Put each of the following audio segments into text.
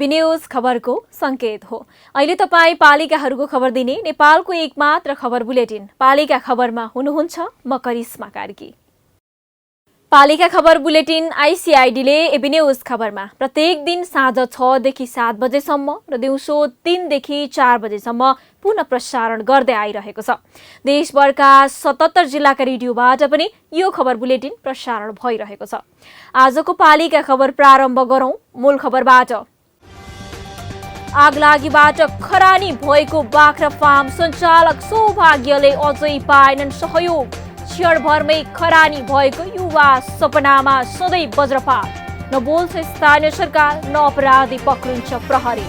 News खबरको संकेत हो। अहिले तपाई पालिकाहरूको खबर दिने नेपालको एकमात्र खबर बुलेटिन पालिका खबरमा हुनुहुन्छ म करिश्मा कार्की। पालिका खबर बुलेटिन आइसिआइडीले एबी न्यूज खबरमा प्रत्येक दिन साँझ 6 देखि 7 बजेसम्म र दिउँसो 3 देखि 4 बजेसम्म पुनः प्रसारण गर्दै आइरहेको छ। देशभरका 77 जिल्लाका रेडियोबाट पनि यो खबर बुलेटिन प्रसारण भइरहेको छ। आजको पालिका खबर प्रारम्भ गरौं मूल खबरबाट। आगलागीबाट खरानी भएको बाख्रा फार्म सञ्चालक सौभाग्यले अझै पाएनन् सहयोग। क्षणभरमै खरानी भएको युवा सपनामा सधैँ वज्रपात। नबोल्छ स्थानीय सरकार, न अपराधी पक्रिन्छ प्रहरी।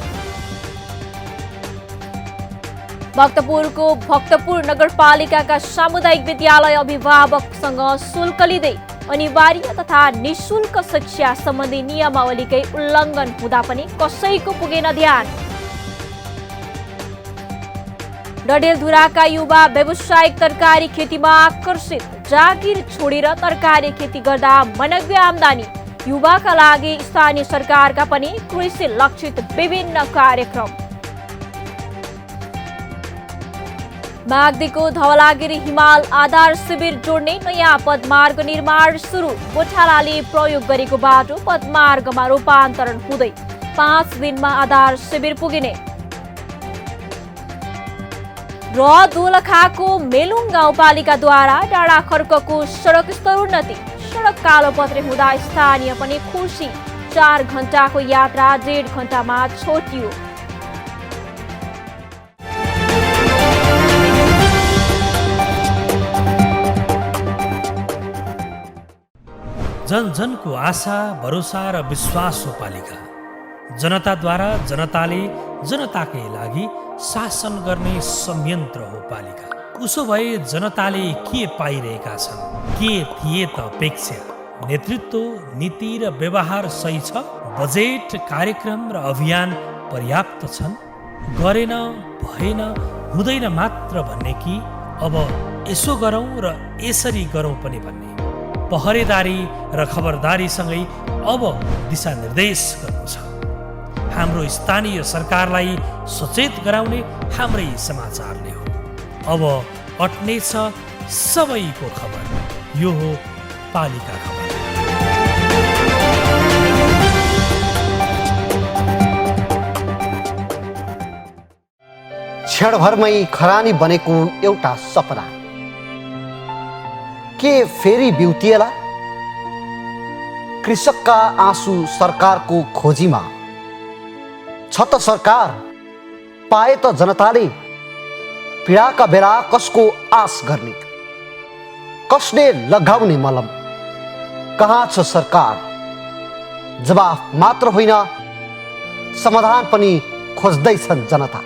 भक्तपुरको भक्तपुर नगरपालिकाका सामुदायिक विद्यालय अभिभावकसँग शुल्क लिँदै अनिवार्य तथा निशुल्क शिक्षा सम्बन्धी नियमावलीकै उल्लङ्घन हुँदा पनि कसैको पुगेन ध्यान। डडेलधुराका युवा व्यावसायिक तरकारी खेतीमा आकर्षित। जागिर छोडेर तरकारी खेती गर्दा मनग्य आम्दानी। युवाका लागि स्थानीय सरकारका पनि कृषि लक्षित विभिन्न कार्यक्रम। बागदीको धवलागिरी हिमाल आधार शिविर जोड्ने नयाँ पदमार्ग निर्माण सुरु। गोठालाले प्रयोग गरेको बाटो पदमार्गमा रूपान्तरण हुँदै 5 दिनमा आधार शिविर पुगिने। र दोलखाको मेलुङ गाउँपालिकाद्वारा डाँडा खर्कको सडक स्तरोन्नति। सडक कालोपत्रे हुँदा स्थानीय पनि खुसी। 4 घण्टाको यात्रा 1.5 घण्टामा छोटियो। जन जनको आशा, भरोसा र विश्वास हो पालिका। जनताद्वारा जनताले जनताकै लागि शासन गर्ने संयन्त्र हो पालिका। उसो भए जनताले के पाइरहेका छन्? के थिए त अपेक्षा? नेतृत्व, नीति र व्यवहार सही छ? बजेट, कार्यक्रम र अभियान पर्याप्त छन्? गरेन, भएन, हुँदैन मात्र भन्ने कि अब यसो गरौँ र यसरी गरौँ पनि भन्ने? पहरेदारी र खबरदारीसँगै अब दिशानिर्देश गर्नु छ। हाम्रो स्थानीय सरकारलाई सचेत गराउने हाम्रै समाचारले हो। अब अट्ने छ सबैको खबर। यो हो पालिका खबर। क्षणभरमै खरानी बनेको एउटा सपना के फेरि बिउतिएला? कृषकका आँसु सरकारको खोजीमा छ त सरकार, पाए त जनताले। पीडाका बेला कसको आश गर्ने? कसले लगाउने मलम? कहाँ छ सरकार? जवाफ मात्र होइन, समाधान पनि खोज्दैछन् जनता।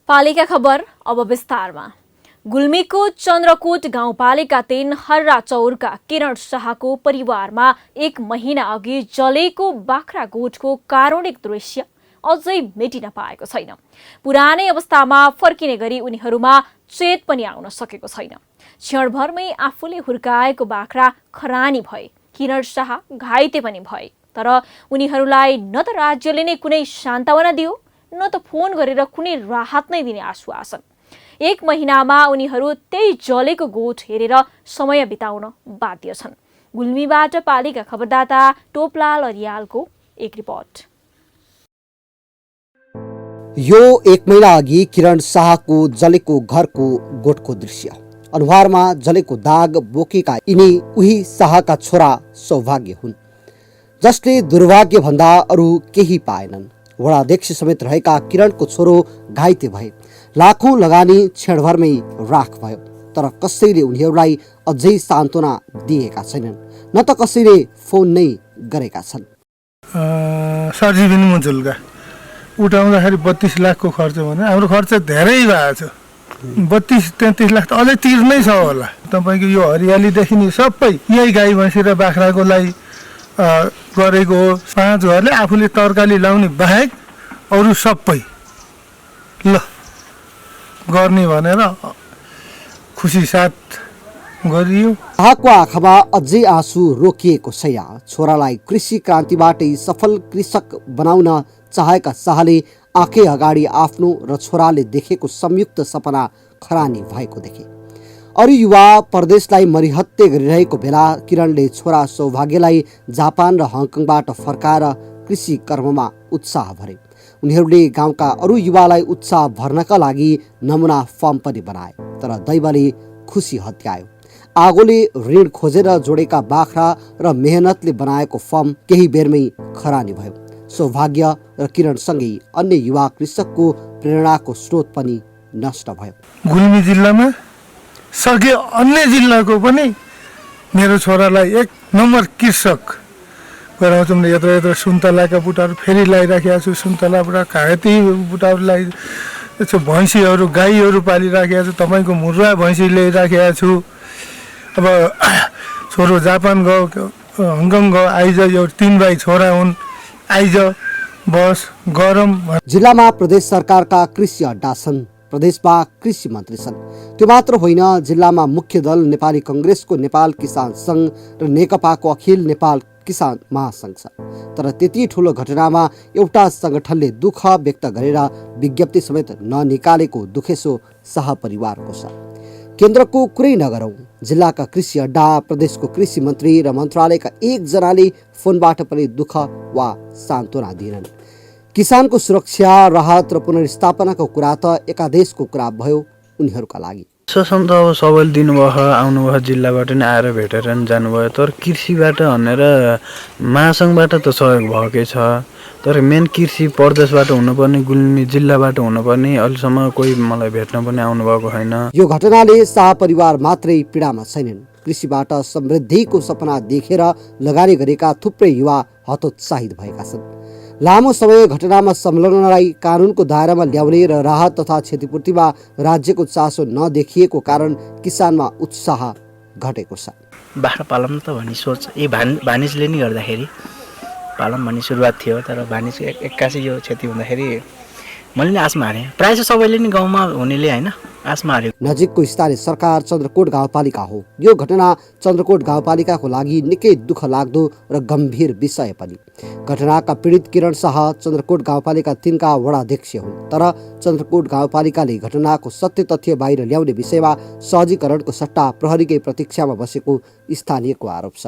पालिका खबर अब विस्तारमा। गुल्मीको चन्द्रकोट गाउँपालिका 3 हर्रा चौरका किरण शाहको परिवारमा 1 महिना अघि जलेको बाख्रा गोठको कारुणिक दृश्य अझै मेटिन पाएको छैन। पुरानै अवस्थामा फर्किने गरी उनीहरूमा चेत पनि आउन सकेको छैन। क्षणभरमै आफूले हुर्काएको बाख्रा खरानी भए। किरण शाह घाइते पनि भए। तर उनीहरूलाई न त राज्यले नै कुनै सान्त्वना दियो, न त फोन गरेर कुनै राहत नै दिने आश्वासन। 1 महिनामा उनीहरू त्यही जलेको गोठ हेरेर समय बिताउन बाध्य छन्। गुल्मीबाट पालिका खबरदाता टोपलाल अरियालको एक रिपोर्ट। यो 1 महिना अघि किरण शाहको जलेको घरको गोठको दृश्य। अनुहारमा जलेको दाग बोकेका यिनी उही शाहका छोरा सौभाग्य हुन्, जसले दुर्भाग्य भन्दा अरू केही पाएनन्। वडाध्यक्ष समेत रहेका किरणको छोरो घाइते भए। लाखौं लगानी क्षणभरमै राख भयो। तर कसैले उनीहरूलाई अझै सान्त्वना दिएका छैनन्, न त कसैले फोन नै गरेका छन्। सर्जिबिन मुजुलका उठाउँदाखेरि 32 लाखको खर्च भने हाम्रो खर्च धेरै भएको छ। 32-33 लाख त अझै तिर्नै छ होला। तपाईँको यो हरियालीदेखि नि सबै यही गाई भैँसी र बाख्राको लागि गरेको हो। 5 घरले आफूले तरकारी लाउने बाहेक अरू सबै ल गर्ने भनेर खुसी साथ गरियो। शाहको आँखामा अझै आँसु रोकिएको छैन। छोरालाई कृषि क्रान्तिबाटै सफल कृषक बनाउन चाहेका शाहले आँखै अगाडि आफ्नो र छोराले देखेको संयुक्त सपना खरानी भएको देखे। अरू युवा परदेशलाई मरिहत्ते गरिरहेको बेला किरणले छोरा सौभाग्यलाई जापान र हङकङबाट फर्काएर कृषि कर्ममा उत्साह भरे। उनीहरूले गाउँका अरू युवालाई उत्साह भर्नका लागि नमुना फर्म पनि बनाए, तर दैवले खुसी हत्यायो। आगोले ऋण खोजेर जोडेका बाख्रा र मेहनतले बनाएको फर्म केही बेरमै खरानी भयो। सौभाग्य र किरणसँगै अन्य युवा कृषकको प्रेरणाको स्रोत पनि नष्ट भयो। गुल्मी जिल्लामा सके अन्य जिल्लाको पनि मेरो छोरालाई 1 नम्बर कृषक गराउँछौँ। यत्रो यत्रो सुन्तलाका बुटाहरू फेरि लगाइराखेको छु। सुन्तला बुटा घाँती बुटाहरू लगाइ भैँसीहरू गाईहरू पालिराखेको छु। तपाईँको मुर्रा भैँसी ल्याइराखेको छु। अब छोरो जापान गयो, हङकङ गयो, आइज यो 3 भाइ छोरा हुन्, आइज बस गरम। जिल्लामा प्रदेश सरकारका कृषि अड्डा छन्, प्रदेशमा कृषि मन्त्री छन्। त्यो मात्र होइन, जिल्लामा मुख्य दल नेपाली कङ्ग्रेसको नेपाल किसान सङ्घ र नेकपाको अखिल नेपाल किसान महासङ्घ छ। तर त्यति ठुलो घटनामा एउटा सङ्गठनले दुःख व्यक्त गरेर विज्ञप्ति समेत ननिकालेको दुखेसो शाह परिवारको छ। केन्द्रको कुरै नगरौँ, जिल्लाका कृषि अड्डा, प्रदेशको कृषि मन्त्री र मन्त्रालयका एकजनाले फोनबाट पनि दुःख वा सान्त्वना दिएनन्। किसानको सुरक्षा, राहत र पुनर्स्थापनाको कुरा त एकादेशको कुरा भयो उनीहरूका लागि। शासन त अब सबैले दिनुभयो, आउनुभयो, जिल्लाबाट नि आएर भेटेर नि जानुभयो। तर कृषिबाट भनेर महासङ्घबाट त सहयोग भएकै छ, तर मेन कृषि प्रदेशबाट हुनुपर्ने, गुल्मी जिल्लाबाट हुनुपर्ने अहिलेसम्म कोही मलाई भेट्न पनि आउनुभएको छैन। यो घटनाले शाह परिवार मात्रै पीडामा छैनन्। कृषिबाट समृद्धिको सपना देखेर लगानी गरेका थुप्रै युवा हतोत्साहित भएका छन्। लामो समय घटनामा संलग्नलाई कानुनको दायरामा ल्याउने र राहत तथा क्षतिपूर्तिमा राज्यको चासो नदेखिएको कारण किसानमा उत्साह घटेको छ। बाख्रा पालन त भन्ने सोच भानिजले नि गर्दाखेरि पालन भन्ने सुरुवात थियो, तर भानिज एक्कासी यो क्षति हुँदाखेरि मैले नि आशमा हारेँ। प्रायः सबैले नि गाउँमा हुनेले होइन आशमा हारेँ। नजिकको स्थानीय सरकार चन्द्रकोट गाउँपालिका हो। यो घटना चन्द्रकोट गाउँपालिकाको लागि निकै दुःख लाग्दो र गम्भीर विषय पनि। घटनाका पीडित किरण शाह चन्द्रकोट गाउँपालिका 3 का वडाध्यक्ष हुन्, तर चन्द्रकोट गाउँपालिकाले घटनाको सत्य तथ्य बाहिर ल्याउने विषयमा सहजीकरणको सट्टा प्रहरीकै प्रतीक्षामा बसेको स्थानीयको आरोप छ।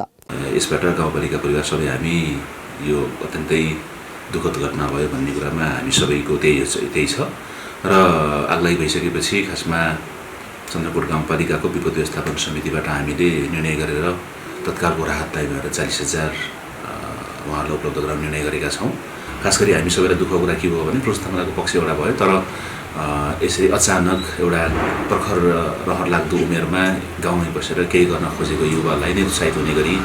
यसबाट गाउँपालिका परिवार सबै हामी यो अत्यन्तै दुःखद घटना भयो भन्ने कुरामा हामी सबैको त्यही छ। र आगलागी भइसकेपछि खासमा चन्द्रकोट गाउँपालिकाको विपद व्यवस्थापन समितिबाट हामीले निर्णय गरेर तत्कालको राहतलाई भएर 40,000 उहाँहरूलाई उपलब्ध गराउने निर्णय गरेका छौँ। खास गरी हामी सबैलाई दुःखको कुरा के भयो भने प्रोत्साहनको पक्ष एउटा भयो, तर यसरी अचानक एउटा प्रखर रहर लाग्दो उमेरमा गाउँमै बसेर केही गर्न खोजेको युवालाई नै उत्साहित हुने गरी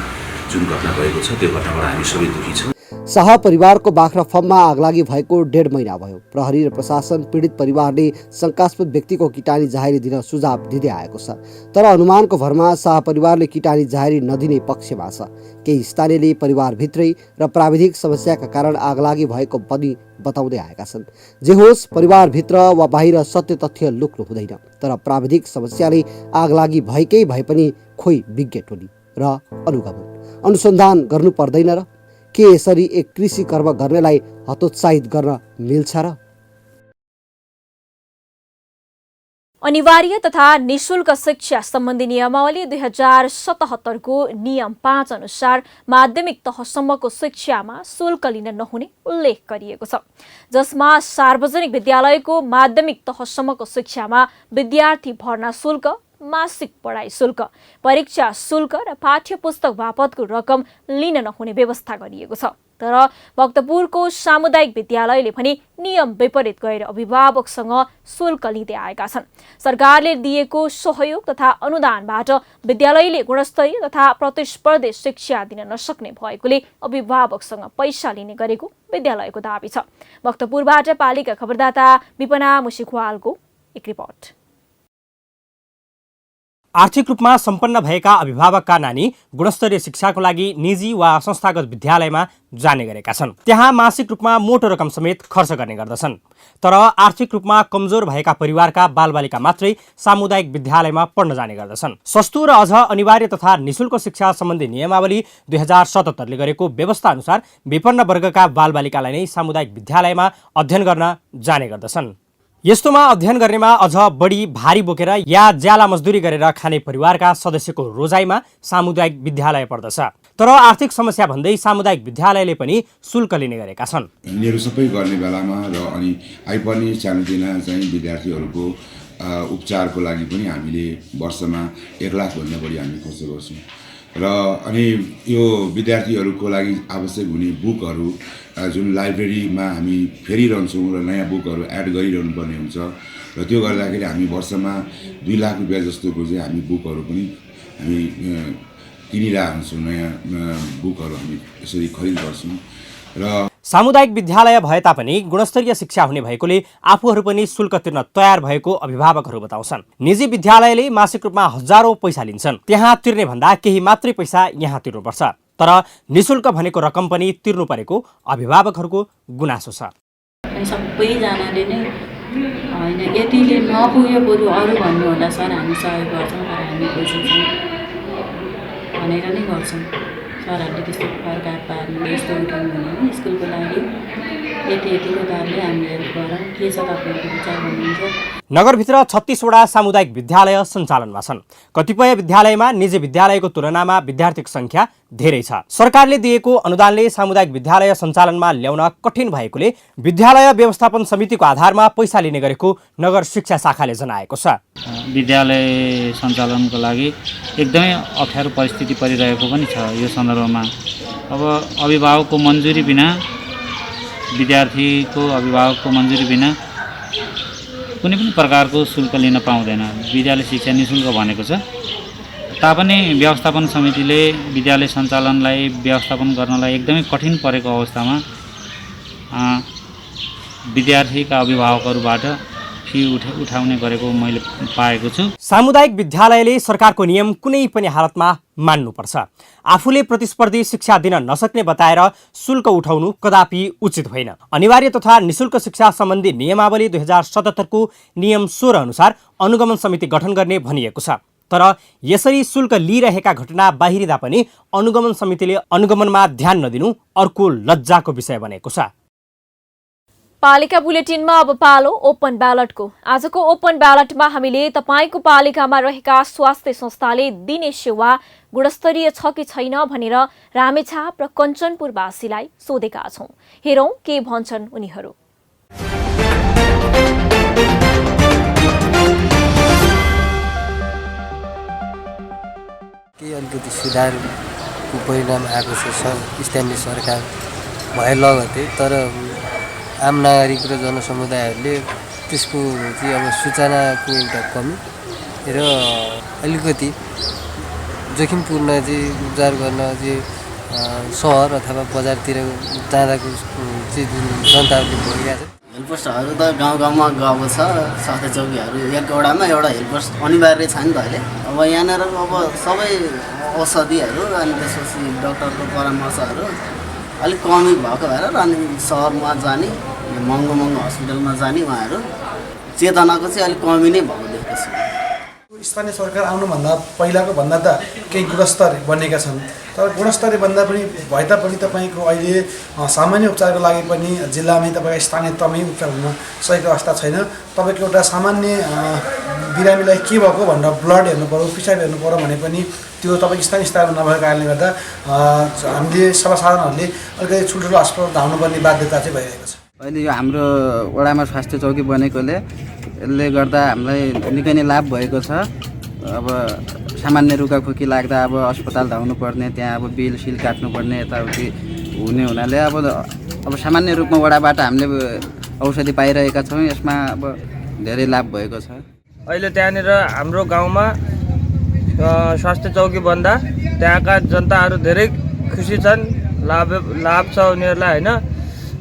जुन घटना भएको छ त्यो घटनाबाट हामी सबै दुखी छौँ। शाह परिवारको बाख्रा फर्ममा आगलागी भएको 1.5 महिना भयो। प्रहरी र प्रशासन पीडित परिवारले शङ्कास्पद व्यक्तिको किटानी जाहेरी दिन सुझाव दिँदै आएको छ, तर अनुमानको भरमा शाह परिवारले किटानी जाहेरी नदिने पक्षमा छ। केही स्थानीयले परिवारभित्रै र प्राविधिक समस्याका कारण आगलागी भएको पनि बताउँदै आएका छन्। जे होस्, परिवारभित्र वा बाहिर सत्य तथ्य लुक्नु हुँदैन, तर प्राविधिक समस्याले आगलागी भएकै भए पनि खोइ विज्ञ टोली र अनुसन्धान गर्नु पर्दैन र? के यसरी एक कृषि कर्म गर्नेलाई हतोत्साहित गर्न मिल्छ र? अनिवार्य तथा निशुल्क शिक्षा सम्बन्धी नियमावली 2077 को नियम 5 अनुसार माध्यमिक तहसम्मको शिक्षामा शुल्क लिन नहुने उल्लेख गरिएको छ, जसमा सार्वजनिक विद्यालयको माध्यमिक तहसम्मको शिक्षामा विद्यार्थी भर्ना शुल्क, मासिक पढाइ शुल्क, परीक्षा शुल्क र पाठ्य पुस्तक बापतको रकम लिन नहुने व्यवस्था गरिएको छ। तर भक्तपुरको सामुदायिक विद्यालयले पनि नियम विपरीत गएर अभिभावकसँग शुल्क लिँदै आएका छन्। सरकारले दिएको सहयोग तथा अनुदानबाट विद्यालयले गुणस्तरीय तथा प्रतिस्पर्धी शिक्षा दिन नसक्ने भएकोले अभिभावकसँग पैसा लिने गरेको विद्यालयको दाबी छ। भक्तपुरबाट पालिका खबरदाता विपना मुसिखवालको एक रिपोर्ट। आर्थिक रूपमा सम्पन्न भएका अभिभावकका नानी गुणस्तरीय शिक्षाको लागि निजी वा संस्थागत विद्यालयमा जाने गरेका छन्। त्यहाँ मासिक रूपमा मोटो रकम समेत खर्च गर्ने गर्दछन्। तर आर्थिक रूपमा कमजोर भएका परिवारका बालबालिका मात्रै सामुदायिक विद्यालयमा पढ्न जाने गर्दछन्। सस्तो र अझ अनिवार्य तथा निशुल्क शिक्षा सम्बन्धी नियमावली 2077 ले गरेको व्यवस्था अनुसार विपन्न वर्गका बालबालिकालाई नै सामुदायिक विद्यालयमा अध्ययन गर्न जाने गर्दछन्। यस्तोमा अध्ययन गर्नेमा अझ बढी भारी बोकेर या ज्याला मजदुरी गरेर खाने परिवारका सदस्यको रोजाइमा सामुदायिक विद्यालय पर्दछ। तर आर्थिक समस्या भन्दै सामुदायिक विद्यालयले पनि शुल्क लिने गरेका छन्। यिनीहरू सबै गर्ने बेलामा र अनि आइपर्ने सानोतिना चाहिँ विद्यार्थीहरूको उपचारको लागि पनि हामीले वर्षमा 1 लाखभन्दा बढी हामी खर्च गर्छौँ र अनि यो विद्यार्थीहरूको लागि आवश्यक हुने बुकहरू जुन लाइब्रेरीमा हामी फेरिरहन्छौँ र नयाँ बुकहरू एड गरिरहनु पर्ने हुन्छ र त्यो गर्दाखेरि हामी वर्षमा 2 लाख रुपियाँ जस्तोको चाहिँ हामी बुकहरू पनि हामी किनिरहेका हुन्छौँ। नयाँ बुकहरू हामी यसरी खरिद गर्छौँ र सामुदायिक विद्यालय भए तापनि गुणस्तरीय शिक्षा हुने भएकोले आफूहरू पनि शुल्क तिर्न तयार भएको अभिभावकहरू बताउँछन्। निजी विद्यालयले मासिक रूपमा हजारौं पैसा लिन्छन्। त्यहाँ तिर्ने भन्दा केही मात्रै पैसा यहाँ तिर्नुपर्छ। तर निशुल्क भनेको रकम पनि तिर्नु परेको अभिभावकहरूको गुनासो छ। सबैजनाले नै होइन यतिले नपुग्यो बरु अरू भन्नु होला सर हामी सहयोग गर्छौँ तर हामी पैसा भनेर नै गर्छौँ। सरहरूले त्यस्तो फर्का पार्नु यस्तो उठाउनु भने स्कुलको लागि यतिको कारणले हामी हेल्प गरौँ। के छ तपाईँहरूको विचार भन्नुहुन्छ? नगरभित्र 36 वटा सामुदायिक विद्यालय सञ्चालनमा छन्। कतिपय विद्यालयमा निजी विद्यालयको तुलनामा विद्यार्थीको संख्या धेरै छ। सरकारले दिएको अनुदानले सामुदायिक विद्यालय सञ्चालनमा ल्याउन कठिन भएकोले विद्यालय व्यवस्थापन समितिको आधारमा पैसा लिने गरेको नगर शिक्षा शाखाले जनाएको छ। विद्यालय सञ्चालनको लागि एकदमै अप्ठ्यारो परिस्थिति परिरहेको पनि छ। यो सन्दर्भमा अब अभिभावकको मन्जुरी बिना विद्यार्थीको अभिभावकको मन्जुरी बिना कुनै पनि प्रकारको शुल्क लिन पाउँदैन। विद्यालय शिक्षा निशुल्क भनेको छ तापनि व्यवस्थापन समितिले विद्यालय सञ्चालनलाई व्यवस्थापन गर्नलाई एकदमै कठिन परेको अवस्थामा विद्यार्थीका अभिभावकहरूबाट फी उठाउने गरेको मैले पाएको छु। सामुदायिक विद्यालयले सरकारको नियम कुनै पनि हालतमा मान्नुपर्छ। आफूले प्रतिस्पर्धी शिक्षा दिन नसक्ने बताएर शुल्क उठाउनु कदापि उचित होइन। अनिवार्य तथा निशुल्क शिक्षा सम्बन्धी नियमावली 2077 को नियम 16 अनुसार अनुगमन समिति गठन गर्ने भनिएको छ। तर यसरी शुल्क लिइरहेका घटना बाहिरिँदा पनि अनुगमन समितिले अनुगमनमा ध्यान नदिनु अर्को लज्जाको विषय बनेको छ। पालिका बुलेटिनमा अब पालो ओपन ब्यालटको। आजको ओपन ब्यालटमा हामीले तपाईको पालिकामा रहेका स्वास्थ्य संस्थाले दिने सेवा गुणस्तरीय छ कि छैन भनेर रामेछाप र कञ्चनपुरवासीलाई सोधेका छौं। हेरौं के भन्छन् उनीहरू। के अलिकति सुधारको परिणाम आएको छ स्थानीय सरकार भए लगतै, तर आम नागरिक र जनसमुदायहरूले त्यसको चाहिँ अब सूचनाको एउटा कमी र अलिकति जोखिमपूर्ण चाहिँ उपचार गर्न चाहिँ सहर अथवा बजारतिर जाँदाको चाहिँ जनताहरूले भइरहेको छ। हेल्प पोस्टहरू त गाउँ गाउँमा गएको छ। स्वास्थ्य चौकीहरू एक वडामा एउटा हेल्प पोस्ट अनिवार्य छ नि त अहिले। अब यहाँनिर अब सबै औषधिहरू अनि त्यसपछि डक्टरको परामर्शहरू अलिक कमी भएको भएर अनि सहरमा जाने महँगो महँगो हस्पिटलमा जाने उहाँहरू चेतनाको चाहिँ अलिक कमी नै भएको देख्दैछु। स्थानीय सरकार आउनुभन्दा पहिलाको भन्दा त केही गुणस्तर बनेका छन्, तर गुणस्तरीय भन्दा पनि भए तापनि तपाईँको अहिले सामान्य उपचारको लागि पनि जिल्लामै तपाईँको स्थानीय तमै उपचार हुन सकेको अवस्था छैन। तपाईँको एउटा सामान्य बिरामीलाई के भएको भनेर ब्लड हेर्नु पऱ्यो, पिसाब हेर्नु पऱ्यो भने पनि त्यो तपाईँको स्थानीय स्तरमा नभएको कारणले गर्दा हामीले सर्वसाधारणहरूले अलिकति ठुल्ठुलो अस्पताल धाउनुपर्ने बाध्यता चाहिँ भइरहेको छ। अहिले यो हाम्रो वडामा स्वास्थ्य चौकी बनेकोले यसले गर्दा हामीलाई निकै नै लाभ भएको छ। अब सामान्य रुगाखोकी लाग्दा अब अस्पताल धाउनु पर्ने, त्यहाँ अब बिल सिल काट्नुपर्ने यताउति हुने हुनाले अब सामान्य रूपमा वडाबाट हामीले औषधि पाइरहेका छौँ। यसमा अब धेरै लाभ भएको छ। अहिले त्यहाँनिर हाम्रो गाउँमा स्वास्थ्य चौकी बन्दा त्यहाँका जनताहरू धेरै खुसी छन्, लाभ छ उनीहरूलाई होइन।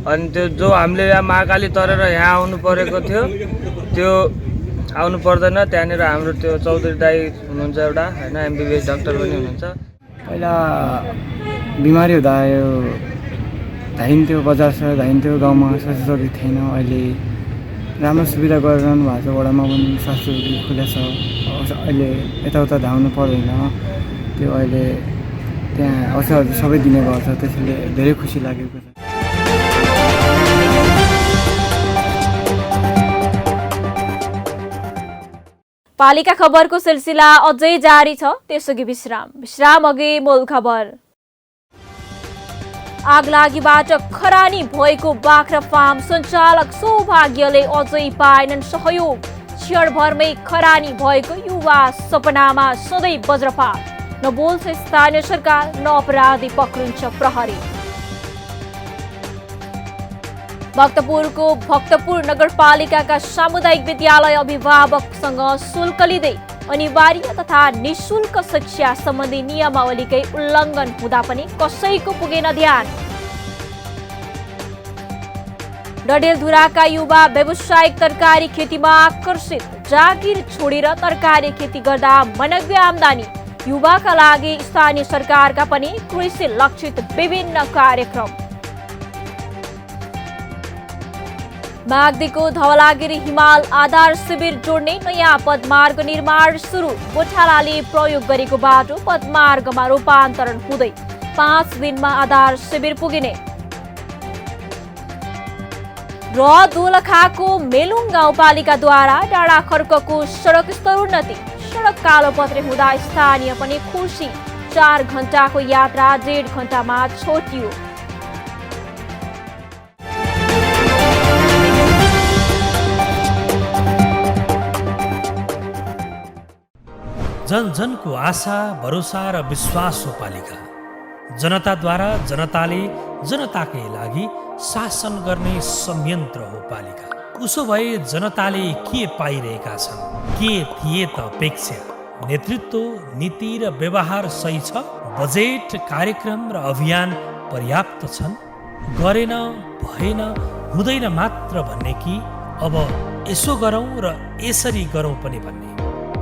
अनि त्यो जो हामीले यहाँ महाकाली तरेर यहाँ आउनु परेको थियो त्यो आउनु पर्दैन। त्यहाँनिर हाम्रो त्यो चौधरी दाई हुनुहुन्छ एउटा होइन, MBBS डाक्टर पनि हुनुहुन्छ। पहिला बिमारी हुँदा यो धाइन्थ्यो, बजार धाइन्थ्यो, गाउँमा स्वास्थ्य चौकी थिएन। अहिले राम्रो सुविधा गरिरहनु भएको छ, वडामा पनि स्वास्थ्य चौकी खुलेको छ। अहिले यताउता धाउनु पर्दैन, त्यो अहिले त्यहाँ औषधहरू सबै दिने गर्छ, त्यसैले धेरै खुसी लागेको छ। पालिका खबरको सिलसिला अझै जारी छ, त्यसअघि विश्राम अघि मूल खबर। आगलागीबाट खरानी भएको बाख्रा फार्म सञ्चालक सौभाग्यले अझै पाएनन् सहयोग। क्षणभरमै खरानी भएको युवा सपनामा सधैँ वज्रपात। न बोल्छ स्थानीय सरकार, न अपराधी पक्रिन्छ प्रहरी। भक्तपुर नगरपालिकाका सामुदायिक विद्यालय अभिभावकसँग शुल्क लिँदै अनिवार्य तथा निशुल्क शिक्षा सम्बन्धी नियमावलीकै उल्लङ्घन हुँदा पनि कसैको पुगेन ध्यान। डडेलधुराका युवा व्यावसायिक तरकारी खेतीमा आकर्षित। जागिर छोडेर तरकारी खेती गर्दा मनग्य आम्दानी। युवाका लागि स्थानीय सरकारका पनि कृषि लक्षित विभिन्न कार्यक्रम। माग्दीको धवलागिरी हिमाल आधार शिविर जोड्ने नयाँ पदमार्ग निर्माण सुरु। गोठालाले प्रयोग गरेको बाटो पदमार्गमा रूपान्तरण हुँदै 5 दिनमा आधार शिविर पुगिने। र दोलखाको मेलुङ गाउँपालिकाद्वारा डाँडा खर्कको सडक स्तरोन्नति। सडक कालोपत्रे हुँदा स्थानीय पनि खुसी। 4 घण्टाको यात्रा 1.5 घण्टामा छोटियो। जन जनको आशा, भरोसा र विश्वास हो पालिका। जनताद्वारा जनताले जनताकै लागि शासन गर्ने संयन्त्र हो पालिका। उसो भए जनताले के पाइरहेका छन्? के थिए त अपेक्षा? नेतृत्व, नीति र व्यवहार सही छ? बजेट, कार्यक्रम र अभियान पर्याप्त छन्? गरेन, भएन, हुँदैन मात्र भन्ने कि अब यसो गरौँ र यसरी गरौँ पनि भन्ने?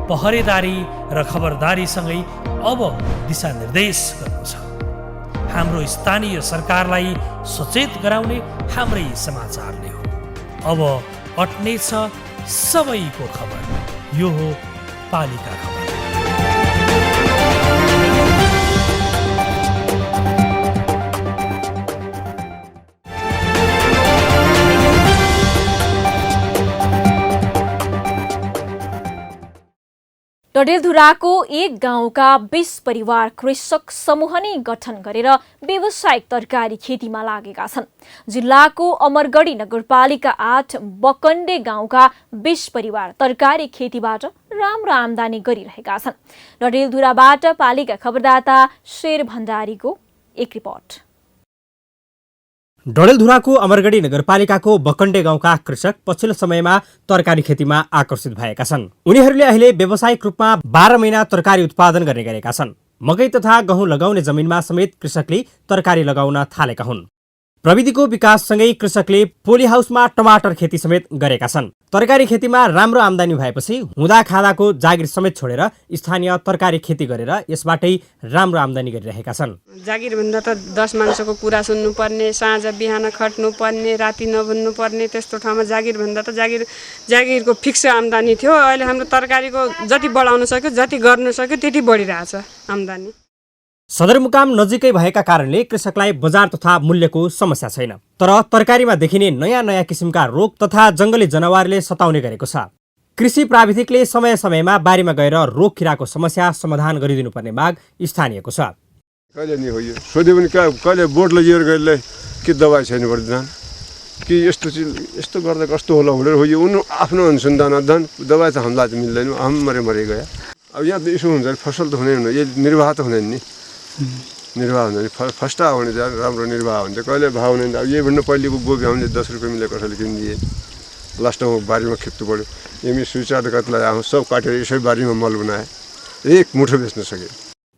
पहरेदारी र खबरदारीसँगै अब दिशानिर्देश गर्नु छ। हाम्रो स्थानीय सरकारलाई सचेत गराउने हाम्रै समाचारले हो। अब अट्ने छ सबैको खबर। यो हो पालिका खबर। डडेलधुराको एक गाउँका 20 परिवार कृषक समूह नै गठन गरेर व्यावसायिक तरकारी खेतीमा लागेका छन्। जिल्लाको अमरगढी नगरपालिका 8 बकण्डे गाउँका 20 परिवार तरकारी खेतीबाट राम्रो आम्दानी गरिरहेका छन्। डडेलधुराबाट पालिका खबरदाता शेर भण्डारीको एक रिपोर्ट। डडेलधुराको अमरगढी नगरपालिकाको बकण्डे गाउँका कृषक पछिल्लो समयमा तरकारी खेतीमा आकर्षित भएका छन्। उनीहरूले अहिले व्यावसायिक रूपमा 12 महिना तरकारी उत्पादन गर्ने गरेका छन्। मकै तथा गहुँ लगाउने जमिनमा समेत कृषकले तरकारी लगाउन थालेका हुन्। प्रविधिको विकाससँगै कृषकले पोली हाउसमा टमाटर खेती समेत गरेका छन्। तरकारी खेतीमा राम्रो आम्दानी भएपछि हुँदा खाँदाको जागिर समेत छोडेर स्थानीय तरकारी खेती गरेर यसबाटै राम्रो आम्दानी गरिरहेका छन्। जागिर भन्दा त 10 मान्छेको कुरा सुन्नुपर्ने, साँझ बिहान खट्नुपर्ने, राति नबुन्नुपर्ने, त्यस्तो ठाउँमा जागिर भन्दा त जागिरको फिक्स आम्दानी थियो। अहिले हाम्रो तरकारीको जति बढाउन सक्यो, जति गर्न सक्यो त्यति बढिरहेछ आम्दानी। सदरमुकाम नजिकै भएका कारणले कृषकलाई बजार तथा मूल्यको समस्या छैन। तर तरकारीमा देखिने नयाँ नयाँ किसिमका रोग तथा जङ्गली जनावरले सताउने गरेको छ। कृषि प्राविधिकले समय समयमा बारीमा गएर रोग किराको समस्या समाधान गरिदिनुपर्ने माग स्थानीयको छ। कहिले नि हो यो सोधे पनि कहिले बोर्ड लिएर गएले के दबाई छैन वर्तमान कि यस्तो गर्दा कस्तो होला भनेर हो यो उनी आफ्नो अनुसन्धान अध्ययन दबाई त हामीलाई त मिल्दैन, हामी मरे गयो। अब यहाँ त यसो हुन्छ फसल त हुँदैन, यो निर्वाह त हुँदैन नि। निर्वाह हुँदैन, फस्टा हो भने चाहिँ राम्रो निर्वाह हुन्छ। कहिले भाव हुँदैन। अब यही भन्नु पहिलेको गोभी हामीले 10 रुपियाँ मिलेर कसैले किनिदिए, लास्टमा बारीमा खेप्नु पऱ्यो। यमी सुइचार कतलाई आउँ सब काटेर यसै बारीमा मल बनाए, एक मुठो बेच्न सके।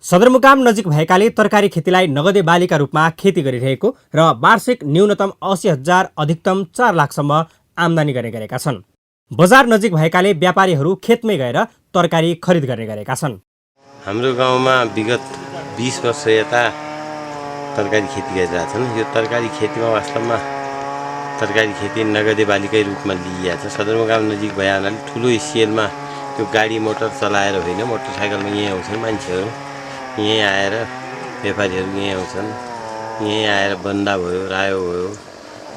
सदरमुकाम नजिक भएकाले तरकारी खेतीलाई नगदे बालीका रूपमा खेती गरिरहेको र वार्षिक न्यूनतम 80,000 अधिकतम 4 लाखसम्म आम्दानी गर्ने गरेका छन्। बजार नजिक भएकाले व्यापारीहरू खेतमै गएर तरकारी खरिद गर्ने गरेका छन्। हाम्रो गाउँमा विगत 20 वर्ष यता तरकारी खेती गरिरहेछन्। यो तरकारी खेतीमा वास्तवमा तरकारी खेती नगदे बालीकै रूपमा लिइएको छ। सदरमुकाम नजिक भए हुनाले ठुलो स्केलमा त्यो गाडी मोटर चलाएर होइन, मोटरसाइकलमा यहीँ आउँछन् मान्छेहरू, यहीँ आएर व्यापारीहरू यहीँ आउँछन्। यहीँ आएर बन्दा भयो, रायो भयो,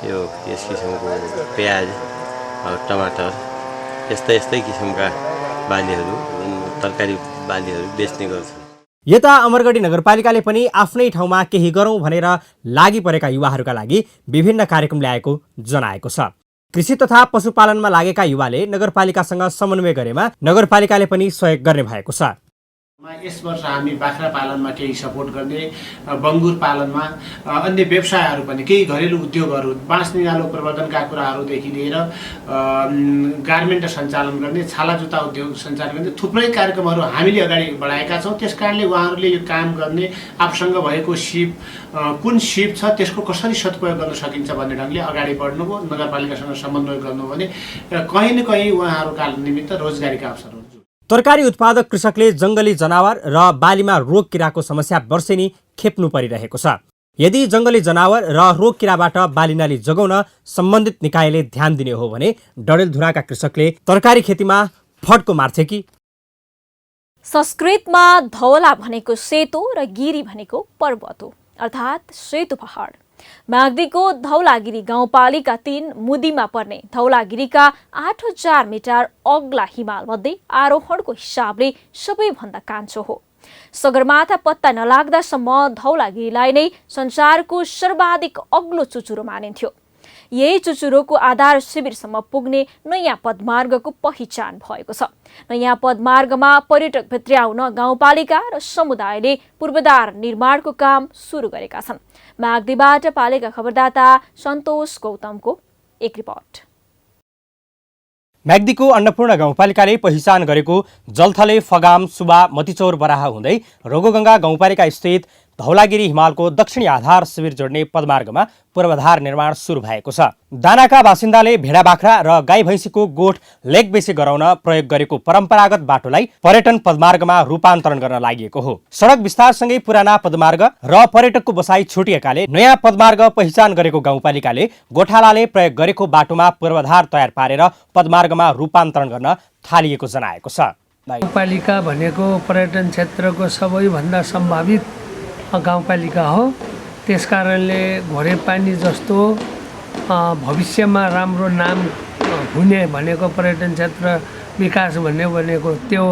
यो यस किसिमको प्याज, टमाटर, यस्तै किसिमका बालीहरू, तरकारी बालीहरू बेच्ने गर्छन्। यता अमरगढी नगरपालिकाले पनि आफ्नै ठाउँमा केही गरौँ भनेर लागि परेका युवाहरूका लागि विभिन्न कार्यक्रम ल्याएको जनाएको छ। कृषि तथा पशुपालनमा लागेका युवाले नगरपालिकासँग समन्वय गरेमा नगरपालिकाले पनि सहयोग गर्ने भएको छ। यस वर्ष हामी बाख्रा पालनमा केही सपोर्ट गर्ने, बङ्गुर पालनमा, अन्य व्यवसायहरू पनि केही घरेलु उद्योगहरू, बाँस निगालो प्रवर्धनका कुराहरूदेखि लिएर गार्मेन्ट सञ्चालन गर्ने, छाला जुत्ता उद्योग सञ्चालन गर्ने थुप्रै कार्यक्रमहरू हामीले अगाडि बढाएका छौँ। त्यस कारणले उहाँहरूले यो काम गर्ने, आफूसँग भएको सिप कुन सिप छ त्यसको कसरी सदुपयोग गर्न सकिन्छ भन्ने ढङ्गले अगाडि बढ्नुभयो, नगरपालिकासँग समन्वय गर्नु भने कहीँ न कहीँ उहाँहरूका निमित्त रोजगारीका अवसरहरू। तरकारी उत्पादक कृषकले जङ्गली जनावर र बालीमा रोग किराको समस्या वर्षेनी खेप्नु परिरहेको छ। यदि जङ्गली जनावर र रोग किराबाट बाली नाली जोगाउन सम्बन्धित निकायले ध्यान दिने हो भने डडेलधुराका कृषकले तरकारी खेतीमा फड्को मार्थे कि? संस्कृतमा धौला भनेको सेतो र गिरी भनेको पर्वत हो, अर्थात् सेतो पहाड। माग्दीको धौलागिरी गाउँपालिका 3 मुदीमा पर्ने धौलागिरीका 8000 मिटर अग्ला हिमाल मध्ये आरोहणको हिसाबले सबैभन्दा कान्छो हो। सगरमाथा पत्ता नलाग्दासम्म धौलागिरीलाई नै संसारको सर्वाधिक अग्लो चुचुरो मानिन्थ्यो। यही चुचुरोको आधार शिविरसम्म पुग्ने नयाँ पदमार्गको पहिचान भएको छ। नयाँ पदमार्गमा पर्यटक भित्र्याउन गाउँपालिका र समुदायले पूर्वाधार निर्माणको काम सुरु गरेका छन्। माग्दीबाट पालेका खबरदाता सन्तोष गौतमको एक रिपोर्ट। म्याग्दीको अन्नपूर्ण गाउँपालिकाले पहिचान गरेको जलथले, फगाम, सुबा, मतिचौर, बराहा हुँदै रोगोगङ्गा गाउँपालिका स्थित धौलागिरी हिमालको दक्षिणी आधार शिविर जोड्ने पदमार्गमा पूर्वाधार निर्माण सुरु भएको छ। दानाका बासिन्दाले भेडा बाख्रा र गाई भैँसीको गोठ लेकबेसी गराउन प्रयोग गरेको परम्परागत बाटोलाई पर्यटन पदमार्गमा रूपान्तरण गर्न लागि हो। सडक विस्तारसँगै पुराना पदमार्ग र पर्यटकको बसाई छुटिएकाले नयाँ पदमार्ग पहिचान गरेको गाउँपालिकाले गोठालाले प्रयोग गरेको बाटोमा पूर्वाधार तयार पारेर पदमार्गमा रूपान्तरण गर्न थालिएको जनाएको छ। गाउँपालिका भनेको पर्यटन क्षेत्रको सबैभन्दा सम्भावित गाउँपालिका हो। त्यसकारणले घोरेपानी जस्तो भविष्यमा राम्रो नाम हुने भनेको पर्यटन क्षेत्र विकास भन्ने भनेको त्यो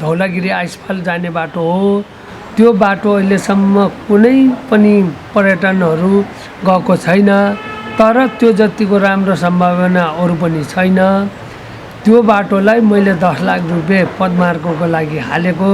धौलागिरी आइसफल जाने बाटो हो। त्यो बाटो अहिलेसम्म कुनै पनि पर्यटनहरू गएको छैन, तर त्यो जतिको राम्रो सम्भावना अरू पनि छैन। त्यो बाटोलाई मैले 10 लाख रुपियाँ पदमार्गको लागि हालेको,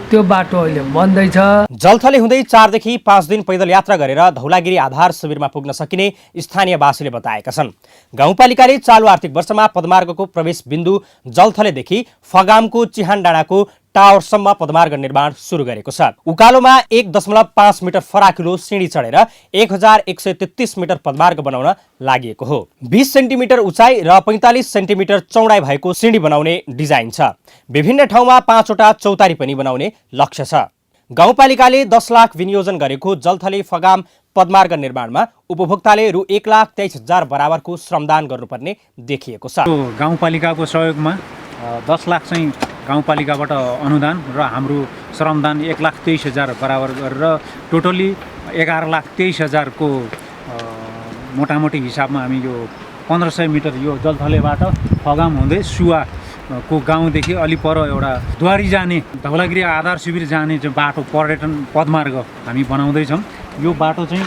त्यो बाटो अहिले बन्दैछ। जलथले हुँदै 4 देखि 5 दिन पैदल यात्रा गरेर धौलागिरी आधार शिविरमा पुग्न सकिने स्थानीयवासीले बताएका छन्। गाउँपालिकाले चालु आर्थिक वर्षमा पदमार्गको प्रवेश बिन्दु जलथलेदेखि फगामको चिहान डाँडाको टावरसम्म पदमार्ग निर्माण सुरु गरेको छ। उकालोमा 1.5 मिटर फराकिलो सिँढी चढेर 1133 मिटर पदमार्ग बनाउन लागि हो। 20 सेन्टिमिटर उचाइ र 45 सेन्टिमिटर चौडाइ भएको सिँढी बनाउने डिजाइन छ। विभिन्न ठाउँमा 5 वटा चौतारी पनि बनाउने लक्ष्य छ। गाउँपालिकाले 10 लाख विनियोजन गरेको जलथले फगाम पदमार्ग निर्माणमा उपभोक्ताले रु 1,23,000 बराबरको श्रमदान गर्नुपर्ने देखिएको छ। गाउँपालिकाको सहयोगमा 10 लाख चाहिँ गाउँपालिकाबाट अनुदान र हाम्रो श्रमदान 1,23,000 बराबर गरेर टोटली 11,23,000 को मोटामोटी हिसाबमा हामी यो 1500 मिटर यो जलथलेबाट फगाम हुँदै सुवा को गाउँदेखि अलि पर एउटा द्वारी जाने धौलागिरी आधार शिविर जाने चाहिँ बाटो पर्यटन पदमार्ग हामी बनाउँदैछौँ। यो बाटो चाहिँ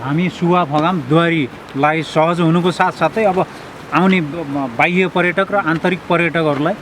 हामी सुवा फगाम द्वारीलाई सहज हुनुको साथसाथै अब आउने बाह्य पर्यटक र आन्तरिक पर्यटकहरूलाई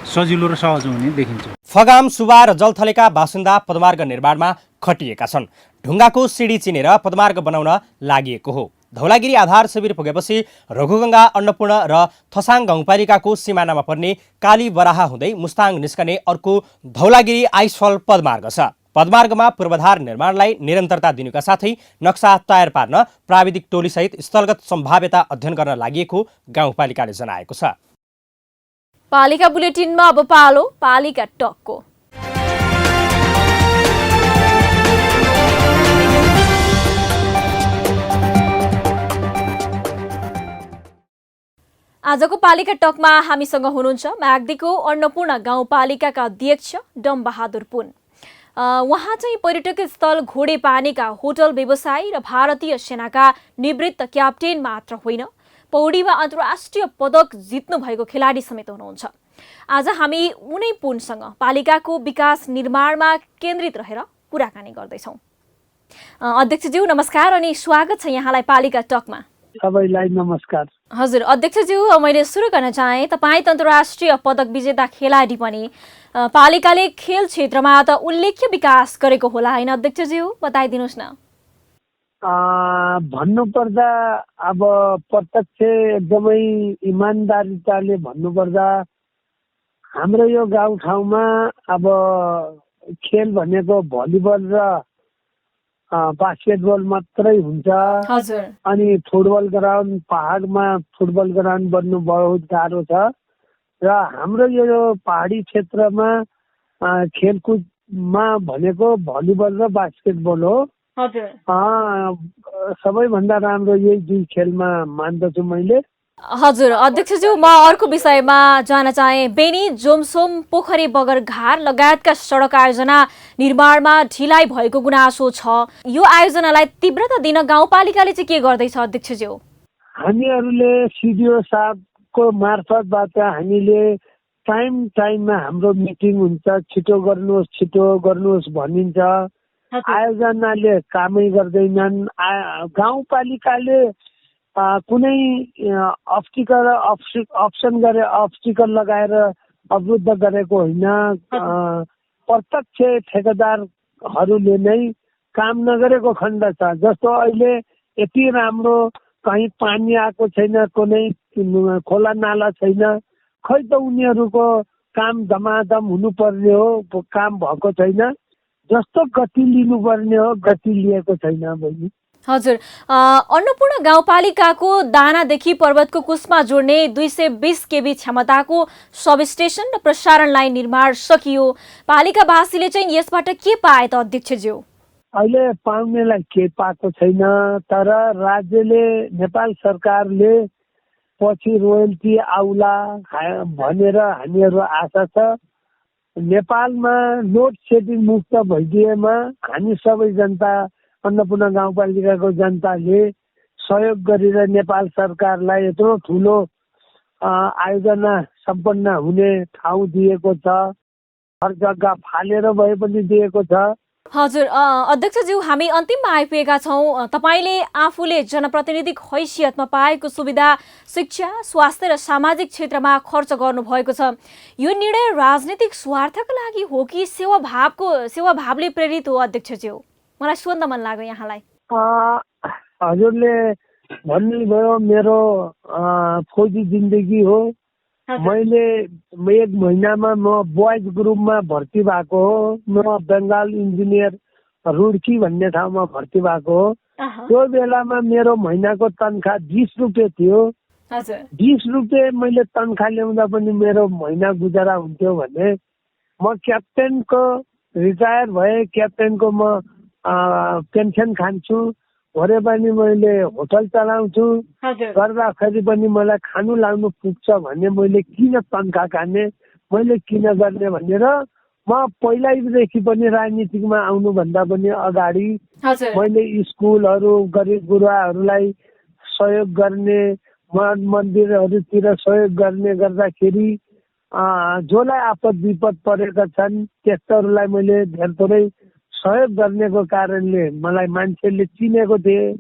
सजिलो र सहज हुने देखिन्छ। फगाम, सुबा र जलथलेका बासिन्दा पदमार्ग निर्माणमा खटिएका छन्। ढुङ्गाको सिँढी चिनेर पदमार्ग बनाउन लागि हो। धौलागिरी आधार शिविर पुगेपछि रघुगङ्गा, अन्नपूर्ण र थसाङ गाउँपालिकाको सिमानामा पर्ने काली बराहा हुँदै मुस्ताङ निस्कने अर्को धौलागिरी आइसफल पदमार्ग छ। पदमार्गमा पूर्वाधार निर्माणलाई निरन्तरता दिनुका साथै नक्सा तयार पार्न प्राविधिक टोलीसहित स्थलगत सम्भाव्यता अध्ययन गर्न लागि गाउँपालिकाले जनाएको छ। पालिका बुलेटिनमा अब पालो पालिका टकको। आजको पालिका टकमा हामीसँग हुनुहुन्छ म्याग्दीको अन्नपूर्ण गाउँपालिकाका अध्यक्ष डम बहादुर पुन। उहाँ चाहिँ पर्यटक स्थल घोडेपानीका होटल व्यवसायी र भारतीय सेनाका निवृत्त क्याप्टेन मात्र होइन, पौडीमा अन्तर्राष्ट्रिय पदक जित्नु भएको खेलाडी समेत हुनुहुन्छ। आज हामी उनै पुनसँग पालिकाको विकास निर्माणमा केन्द्रित रहेर कुराकानी गर्दैछौँ। अध्यक्षज्यू नमस्कार अनि स्वागत छ यहाँलाई पालिका टकमा। सबैलाई नमस्कार। हजुर अध्यक्षज्यू, मैले सुरु गर्न चाहे तपाईँ त अन्तर्राष्ट्रिय पदक विजेता खेलाडी पनि, पालिकाले खेल क्षेत्रमा त उल्लेख्य विकास गरेको होला हैन अध्यक्षज्यू, बताइदिनुहोस् न। भन्नुपर्दा अब प्रत्यक्ष एकदमै इमान्दारिताले भन्नुपर्दा हाम्रो यो गाउँठाउँमा अब खेल भनेको भलिबल र बास्केटबल मात्रै हुन्छ। अनि फुटबल ग्राउन्ड पहाडमा फुटबल ग्राउन्ड बन्नु बहुत गाह्रो छ र हाम्रो यो पहाडी क्षेत्रमा खेलकुदमा भनेको भलिबल र बास्केटबल हो। सबैभन्दा राम्रो यही दुई खेलमा मान्दछु मैले। हजुर अध्यक्षज्यू, म अर्को विषयमा जान चाहे। बेनी जोमसोम पोखरी बगरघाट लगायतका सडक आयोजना निर्माणमा ढिलाइ भएको गुनासो छ। यो आयोजनालाई तीव्रता दिन गाउँपालिकाले चाहिँ के गर्दैछ अध्यक्षज्यू? हामीहरूले सिडिओ साहबको मार्फतबाट हामीले टाइममा हाम्रो मिटिङ हुन्छ, छिटो गर्नुहोस् भनिन्छ। आयोजनाले कामै गर्दैनन्। गाउँपालिकाले कुनै अब्स्टिकल लगाएर अवरुद्ध गरेको होइन। प्रत्यक्ष ठेकेदारहरूले नै काम नगरेको खण्ड छ। जस्तो अहिले यति राम्रो कहीँ पानी आएको छैन, कुनै खोला नाला छैन, खै त उनीहरूको काम धमाधम हुनुपर्ने हो, काम भएको छैन। जस्तो गति लिनुपर्ने हो गति लिएको छैन बहिनी। हजुर, अन्नपूर्ण गाउँपालिकाको दानादेखि पर्वतको कुसमा जोड्ने 220 केबी क्षमताको सबस्टेसन र प्रसारण लाइन निर्माण सकियो। पालिकावासीले चाहिँ यसबाट के पाए त अध्यक्षज्यू? अहिले पाउनेलाई के पाएको छैन, तर राज्यले नेपाल सरकारले पछि रोयल्टी आउला भनेर हामीहरू आशा छ। नेपालमा लोड सेडिङ मुक्त भइदिएमा हामी सबै जनता अन्नपूर्ण गाउँपालिकाको जनताले सहयोग गरेर नेपाल सरकारलाई यत्रो ठुलो आयोजना सम्पन्न हुने ठाउँ दिएको छ। हर जग्गा फालेर भए पनि दिएको छ। हजुर अध्यक्षज्यू, हामी अन्तिममा आइपुगेका छौँ। तपाईँले आफूले जनप्रतिनिधिक हैसियतमा पाएको सुविधा शिक्षा, स्वास्थ्य र सामाजिक क्षेत्रमा खर्च गर्नुभएको छ। यो निर्णय राजनीतिक स्वार्थका लागि हो कि सेवाभावले प्रेरित हो अध्यक्षज्यू? मलाई सोध्न मन लाग्यो यहाँलाई। हजुरले भन्नुभयो मेरो फौजी जिन्दगी हो। मैले 1 महिनामा म बोइज ग्रुपमा भर्ती भएको हो। म बङ्गाल इन्जिनियर रुड्की भन्ने ठाउँमा भर्ती भएको हो। त्यो बेलामा मेरो महिनाको तनखा 20 रुपियाँ थियो। 20 रुपियाँ मैले तनखा ल्याउँदा पनि मेरो महिना गुजारा हुन्थ्यो भने म क्याप्टेनको रिटायर भए, क्याप्टेनको म पेन्सन खान्छु, भरे पनि मैले होटल चलाउँछु, गर्दाखेरि पनि मलाई खानु लाउनु पुग्छ भने मैले किन तनखा खाने, मैले किन गर्ने भनेर म पहिल्यैदेखि पनि राजनीतिमा आउनुभन्दा पनि अगाडि मैले स्कुलहरू, गरिब गुरुवाहरूलाई सहयोग गर्ने, मन्दिरहरूतिर सहयोग गर्ने गर्दाखेरि जसलाई आपद विपद परेका छन् त्यस्तोहरूलाई मैले धेर थोरै सहयोग गर्नेको कारणले मलाई मान्छेले चिनेको थिए।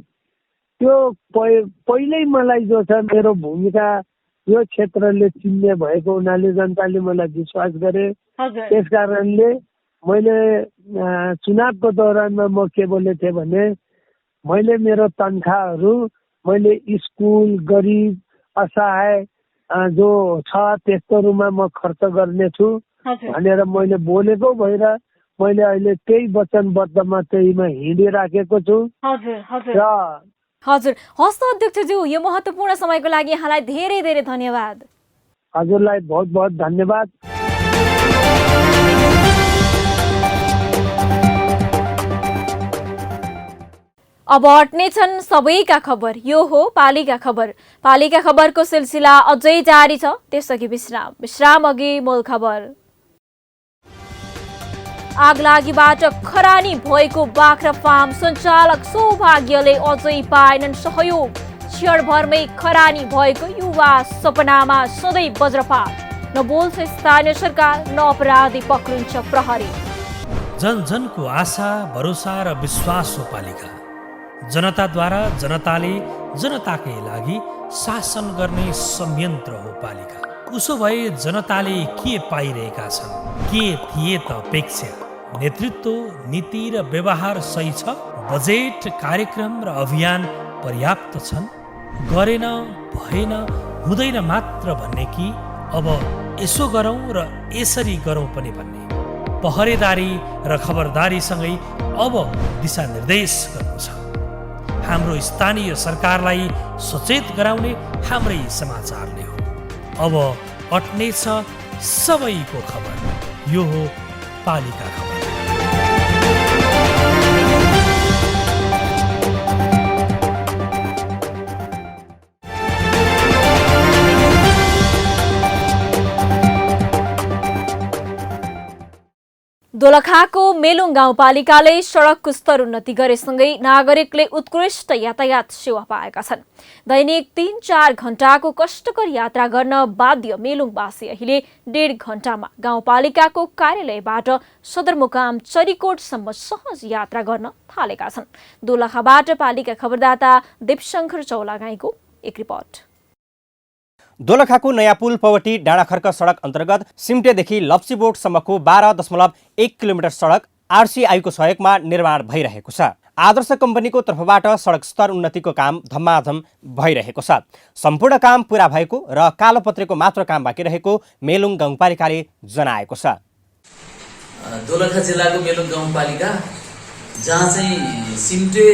त्यो पहिल्यै मलाई जो छ मेरो भूमिका यो क्षेत्रले चिन्ने भएको हुनाले जनताले मलाई विश्वास गरे। त्यस कारणले मैले चुनावको दौरानमा म के बोलेको थिएँ भने मैले मेरो तनखाहरू मैले स्कुल, गरिब, असहाय जो छ त्यस्तोहरूमा म खर्च गर्नेछु भनेर मैले बोलेको भएर मैले अहिले त्यही वचनबद्धमा त्यहीमा हिँडिराखेको छु हजुर हजुर र हजुर हस्त अध्यक्षज्यू, यो महत्त्वपूर्ण समयको लागि यहाँलाई धेरै धेरै धन्यवाद। हजुरलाई बहुत बहुत धन्यवाद। अब हट्नेछन् सबैका खबर, यो हो पालिका खबर। पालिका खबरको सिलसिला अझै जारी छ, त्यसअघि विश्राम अघि मूल खबर। आगलागीबाट खरानी भएको बाख्रा फार्म सञ्चालक सौभाग्यले अझै पाएनन् सहयोग। क्षणभरमै खरानी भएको युवा सपनामा सधैँ वज्रपात। नबोल्छ स्थानीय सरकार, न अपराधी पक्रिन्छ प्रहरी। जन जनको आशा भरोसा र विश्वास हो पालिका। जनताद्वारा जनताले जनताकै लागि शासन गर्ने संयन्त्र हो पालिका। उसो भए जनताले के पाइरहेका छन्, के थिए त अपेक्षा? नेतृत्व, नीति र व्यवहार सही छ? बजेट, कार्यक्रम र अभियान पर्याप्त छन्? गरेन, भएन, हुँदैन मात्र भन्ने कि अब यसो गरौँ र यसरी गरौँ पनि भन्ने? पहरेदारी र खबरदारीसँगै अब दिशानिर्देश गर्नु छ। हाम्रो स्थानीय सरकारलाई सचेत गराउने हाम्रै समाचारले हो। अब अट्नेछ सबैको खबर, यो हो पालिका खबर। दोलखाको मेलुङ गाउँपालिकाले सडकको स्तर उन्नति गरेसँगै नागरिकले उत्कृष्ट यातायात सेवा पाएका छन्। दैनिक 3-4 घण्टाको कष्टकर यात्रा गर्न बाध्य मेलुङवासी अहिले 1.5 घण्टामा गाउँपालिकाको कार्यालयबाट सदरमुकाम चरीकोटसम्म सहज यात्रा गर्न थालेका छन्। दोलखाबाट पालिका खबरदाता दीपशंकर चौलागाईको एक रिपोर्ट। दोलखाको नयाँ पुल पवटी डाँडाखर्क सडक अन्तर्गत सिम्टेदेखि लप्सीबोटसम्मको 12.1 किलोमिटर सडक आरसीआईको सहयोगमा निर्माण भइरहेको छ। आदर्श कम्पनीको तर्फबाट सडक स्तर उन्नतिको काम धम्माधम भइरहेको छ। सम्पूर्ण काम पूरा भएको र कालोपत्रेको मात्र काम बाँकी रहेको मेलुङ गाउँपालिकाले जनाएको छ। दोलखा जिल्लाको मेलुङ गाउँपालिका जहाँ चाहिँ सिम्टे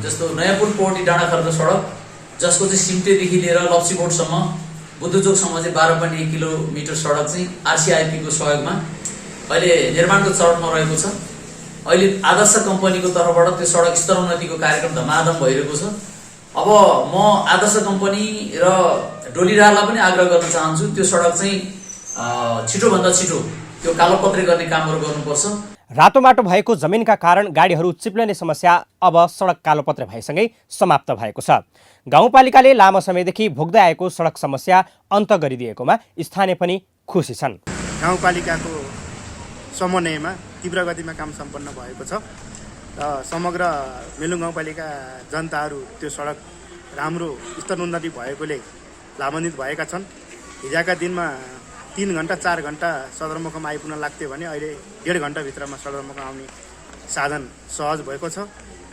जस्तो नयाँ पुल पवटी डाँडाखर्क सडक जसको चाहिँ सिम्टेदेखि लिएर लप्सीबोटसम्म बुद्धचोकसम्म चाहिँ 12.1 किलोमिटर सडक चाहिँ आरसीआईपीको सहयोगमा अहिले निर्माणको चरणमा रहेको छ। अहिले आदर्श कम्पनीको तर्फबाट त्यो सडक स्तर उन्नतिको कार्यक्रम धमाधम भइरहेको छ। अब म आदर्श कम्पनी र डोलीरालाई पनि आग्रह गर्न चाहन्छु, त्यो सडक चाहिँ छिटोभन्दा छिटो त्यो कालोपत्रे गर्ने कामहरू गर्नुपर्छ। रातो माटो भएको जमिनका कारण गाडीहरू चिप्लने समस्या अब सडक कालोपत्रे भएसँगै समाप्त भएको छ। गाउँपालिकाले लामो समयदेखि भोग्दै आएको सडक समस्या अन्त गरिदिएकोमा स्थानीय पनि खुसी छन्। गाउँपालिकाको समन्वयमा तीव्र गतिमा काम सम्पन्न भएको छ र समग्र मेलुङ गाउँपालिका जनताहरू त्यो सडक राम्रो स्तर उन्नति भएकोले लाभान्वित भएका छन्। हिजोका दिनमा 3 घण्टा 4 घण्टा सदरमुकाम आइपुग्न लाग्थ्यो भने अहिले 1.5 घण्टाभित्रमा सदरमुकाम आउने साधन सहज भएको छ।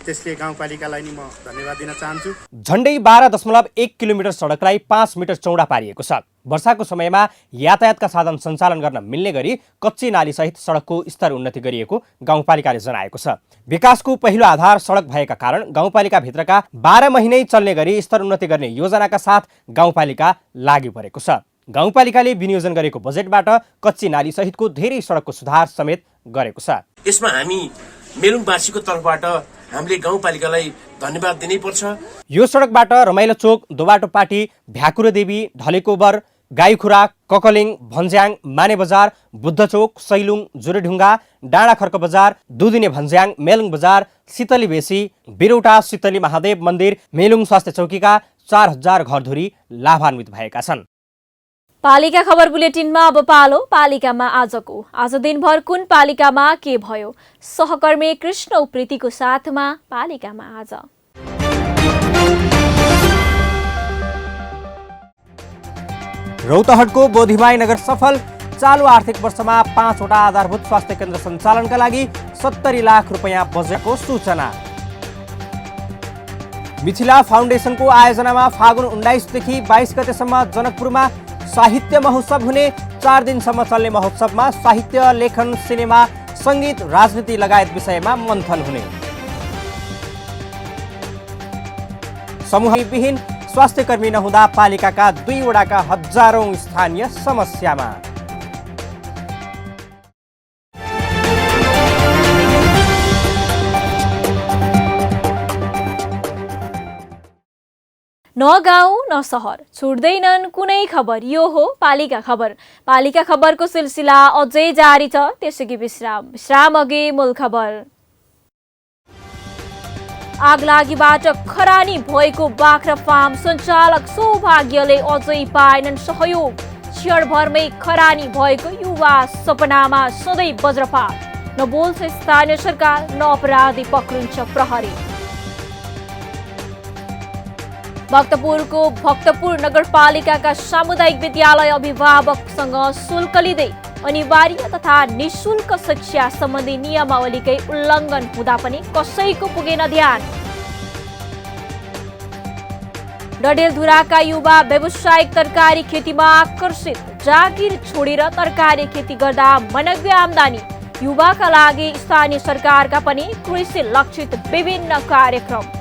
त्यसले गाउँपालिकालाई नि म धन्यवाद दिन चाहन्छु। झन्डै 12.1 किलोमिटर सडकलाई 5 मिटर चौडा पारिएको छ। वर्षाको समयमा यातायातका साधन सञ्चालन गर्न मिल्ने गरी कच्ची नाली सहित सडकको स्तर उन्नति गरिएको गाउँपालिकाले जनाएको छ। विकासको पहिलो आधार सडक भएका कारण गाउँपालिका भित्रका 12 महिनै चल्ने गरी स्तर उन्नति गर्ने योजनाका साथ गाउँपालिका लागि परेको छ। गाउँपालिकाले विनियोजन गरेको बजेटबाट कच्ची नाली सहितको धेरै सडकको सुधार समेत गरेको छ। यसमा हामी मेलुङवासीको तर्फबाट हामीले गाउँपालिकालाई धन्यवाद दिनै पर्छ। यो सडकबाट रमाइलो चोक, दोबाटो पाटी, भ्याकुरदेवी, ढलेकोबर, गाईखुरा, ककलिङ, भन्ज्याङ, माने बजार, बुद्धचोक, सैलुङ, जुरेढुङ्गा, डाँडाखर्क बजार, दुदिने भन्ज्याङ, मेलुङ बजार, शीतली बेसी, बिरौटा शीतली महादेव मन्दिर, मेलुङ स्वास्थ्य चौकीका 4000 घरधुरी लाभान्वित भएका छन्। पालिका खबर बुलेटिनमा अब पालो पालिकामा आजको। आज दिनभर कुन पालिकामा के भयो? सहकर्मी कृष्ण उप्रेतीको साथमा पालिकामा आज। रौतहटको बोधिमाई नगर सफल। चालु आर्थिक वर्षमा 5वटा आधारभूत स्वास्थ्य केन्द्र सञ्चालनका लागि 70 लाख रुपैयाँ बजेटको सूचना। मिथिला फाउन्डेसनको आयोजनामा फागुन 19 देखि 22 गतेसम्म जनकपुरमा साहित्य महोत्सव हुने। 4 दिनसम्म चल्ने महोत्सवमा साहित्य, लेखन, सिनेमा, सङ्गीत, राजनीति लगायत विषयमा मन्थन हुने। समूहविहीन स्वास्थ्यकर्मी नहुँदा पालिकाका 2 वडाका हजारौं स्थानीय समस्यामा। न गाउँ न सहर छुट्दैनन् कुनै खबर। यो हो पालिका खबर। पालिका खबरको सिलसिला अझै जारी छ, त्यसैगरी विश्राम अघि मूल खबर। आगलागीबाट खरानी भएको बाख्रा फार्म सञ्चालक सौभाग्यले अझै पाएनन् सहयोग। क्षणभरमै खरानी भएको युवा सपनामा सधैँ वज्रपात। न बोल्छ स्थानीय सरकार, न अपराधी पक्रिन्छ प्रहरी। भक्तपुरको भक्तपुर नगरपालिकाका सामुदायिक विद्यालय अभिभावकसँग शुल्क लिँदै अनिवार्य तथा निशुल्क शिक्षा सम्बन्धी नियमावलीकै उल्लङ्घन हुँदा पनि कसैको पुगेन ध्यान। डडेलधुराका युवा व्यावसायिक तरकारी खेतीमा आकर्षित। जागिर छोडेर तरकारी खेती गर्दा मनग्य आम्दानी। युवाका लागि स्थानीय सरकारका पनि कृषि लक्षित विभिन्न कार्यक्रम।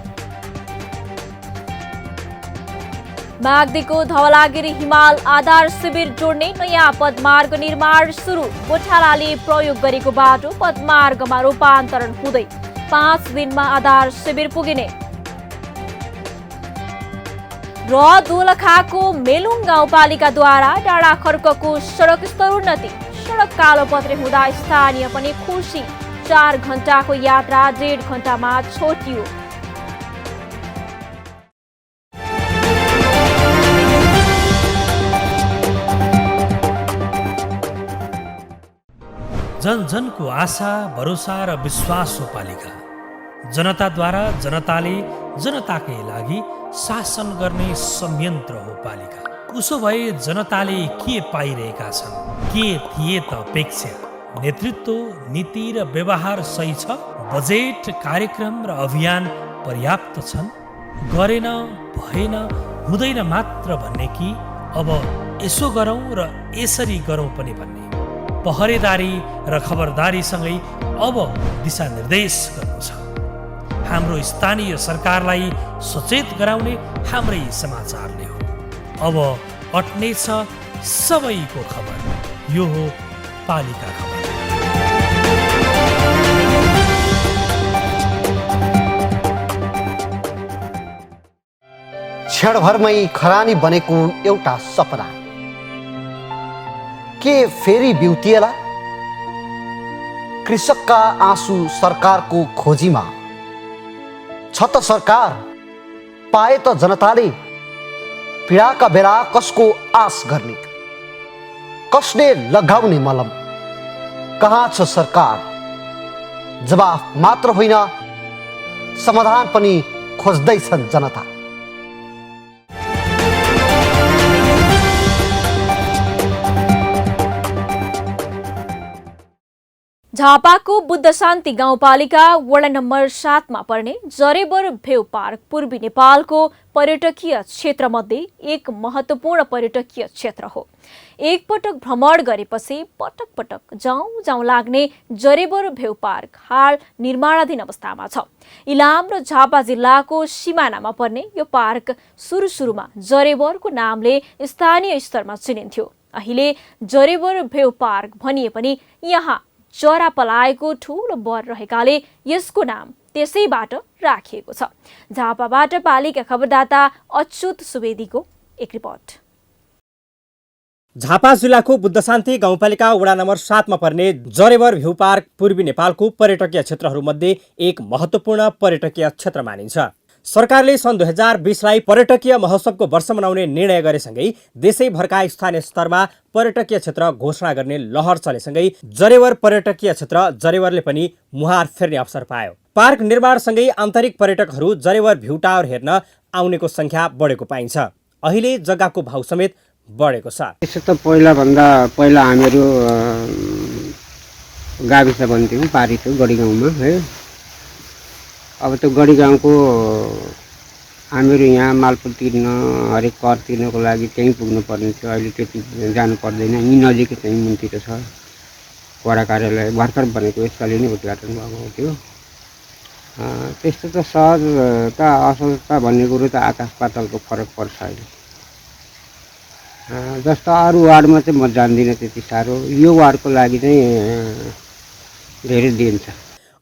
माग्दीको धवलागिरी हिमाल आधार शिविर जोड्ने नयाँ पदमार्ग निर्माण सुरु। गोठालाले प्रयोग गरेको बाटो पदमार्गमा रूपान्तरण हुँदै 5 दिनमा आधार शिविर पुगिने। र दोलखाको मेलुङ गाउँपालिकाद्वारा डाँडा खर्कको सडक स्तर उन्नति। सडक कालोपत्रे हुँदा स्थानीय पनि खुसी। 4 घण्टाको यात्रा 1.5 घण्टामा छोटियो। जन जनको आशा, भरोसा र विश्वास हो पालिका। जनताद्वारा जनताले जनताकै लागि शासन गर्ने संयन्त्र हो पालिका। उसो भए जनताले के पाइरहेका छन्? के थिए त अपेक्षा? नेतृत्व, नीति र व्यवहार सही छ? बजेट, कार्यक्रम र अभियान पर्याप्त छन्? गरेन, भएन, हुँदैन मात्र भन्ने कि अब यसो गरौँ र यसरी गरौँ पनि भन्ने? पहरेदारी र खबरदारीसँगै अब दिशानिर्देश गर्नु छ। हाम्रो स्थानीय सरकारलाई सचेत गराउने हाम्रै समाचारले हो। अब अट्नेछ सबैको खबर। यो हो पालिका खबर। क्षणभरमै खरानी बनेको एउटा सपना के फेरि बिउतिएला? कृषकका आँसु सरकारको खोजीमा छ त सरकार, पाए त जनताले। पीडाका बेला कसको आश गर्ने? कसले लगाउने मलम? कहाँ छ सरकार? जवाफ मात्र होइन, समाधान पनि खोज्दैछन् जनता। झापाको बुद्ध शान्ति गाउँपालिका वडा नम्बर 7 मा पर्ने जरेबर भेउ पार्क पूर्वी नेपालको पर्यटकीय क्षेत्रमध्ये एक महत्त्वपूर्ण पर्यटकीय क्षेत्र हो। एक पटक भ्रमण गरेपछि पटक पटक जाउँ लाग्ने जरेबर भेउ पार्क हाल निर्माणाधीन अवस्थामा छ। इलाम र झापा जिल्लाको सिमानामा पर्ने यो पार्क सुरुमा जरेबरको नामले स्थानीय स्तरमा चिनिन्थ्यो। अहिले जरेबर भेउ पार्क भनिए पनि यहाँ चरा पलाएको ठूलो बर रहेकाले यसको नाम त्यसैबाट राखिएको छ। झापाबाट पालिका खबरदाता अच्युत सुवेदीको एक रिपोर्ट। झापा जिल्लाको बुद्धशान्ति गाउँपालिका वडा नम्बर 7 मा पर्ने जरेबर भ्यू पार्क पूर्वी नेपालको पर्यटकीय क्षेत्रहरूमध्ये एक महत्त्वपूर्ण पर्यटकीय क्षेत्र मानिन्छ। सरकारले सन् 2020 लाई पर्यटकीय महोत्सवको वर्ष मनाउने निर्णय गरेसँगै देशैभरका स्थानीय स्तरमा पर्यटकीय क्षेत्र घोषणा गर्ने लहर चलेसँगै जरेबर पर्यटकीय क्षेत्र जरेबरले पनि मुहार फेर्ने अवसर पायो। पार्क निर्माणसँगै आन्तरिक पर्यटकहरू जरेबर भ्यू टावर हेर्न आउनेको संख्या बढेको पाइन्छ। अहिले जग्गाको भाउ समेत बढेको छ। यसो त पहिला हामीहरू गाविस भन्थ्यौँ, पारी थियो गढी गाउँमा है। अब त्यो गढी गाउँको हामीहरू यहाँ मालपुल तिर्न हरेक कर तिर्नको लागि त्यहीँ पुग्नु पर्ने थियो। अहिले त्यति जानु पर्दैन, यहीँ नजिकै चाहिँ मुनतिर छ। वडा कार्यालय भर्खर बनेको यसपालि नै उद्घाटन भएको थियो। त्यस्तो त सहजता असहजता भन्ने कुरो त आकाश पातालको फरक पर्छ अहिले। जस्तो अरू वार्डमा चाहिँ म जान्दिनँ त्यति साह्रो, यो वार्डको लागि चाहिँ धेरै दिन्छ।